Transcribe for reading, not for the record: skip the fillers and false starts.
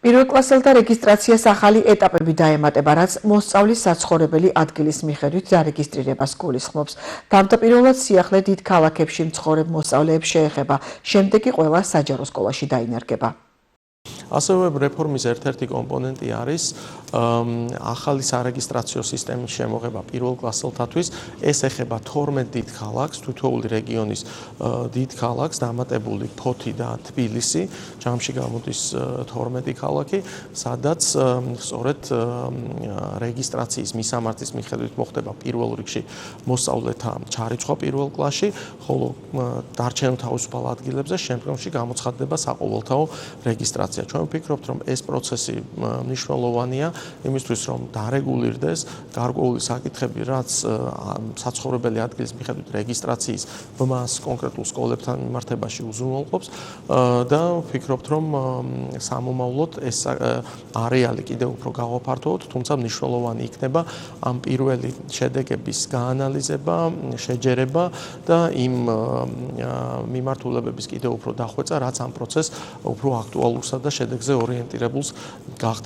პირველკლასელთა რეგისტრაციას ახალი ეტაპები დაემატება, რაც მოსწავლის საცხოვრებელი ადგილის მიხედვით დარეგისტრირებას გულისხმობს. თავდაპირველად სიახლე დიდ ქალაქებში მცხოვრებ მოსწავლეებს შეეხება, შემდეგ კი ყველა საჯარო სკოლაში დაინერგება. ასევე რეფორმის ერთ-ერთი კომპონენტი არის ახალი სარეგისტრაციო სისტემის შემოღება პირველკლასელთათვის. ეს ეხება 12 დიდ ქალაქს, თითოეული რეგიონის დიდ ქალაქს, დამატებული ფოთი და თბილისი. ჯამში გამოდის 12 ქალაქი, სადაც სწორედ რეგისტრაციის მისამართის მიხედვით მოხდება პირველ რიგში მოსწავლეთა ჩარიცხვა პირველ კლასში, ხოლო დარჩენილ თავისუფალ ადგილებზე შემდგომში გამოცხადდება საყოველთაო რეგისტრაცია. ჩვენ ვფიქრობთ, რომ ეს პროცესი მნიშვნელოვანია იმისთვის, რომ დარეგულირდეს გარკვეული საკითხები, რაც საცხოვრებელი ადგილის მიხედვით რეგისტრაციის ბმას კონკრეტულ სკოლებთან მიმართებაში უზრუნველყოფს და ვფიქრობთ, რომ სამომავლოდ ეს არეალი კიდევ უფრო გავაფართოვოთ, თუმცა მნიშვნელოვანი იქნება ამ პირველი შედეგების გაანალიზება, შეჯერება და იმ მიმართულებების კიდევ უფრო დახვეწა, რაც ამ პროცესს უფრო აქტუალურსა და შედეგზე ორიენტირებულს გახდება.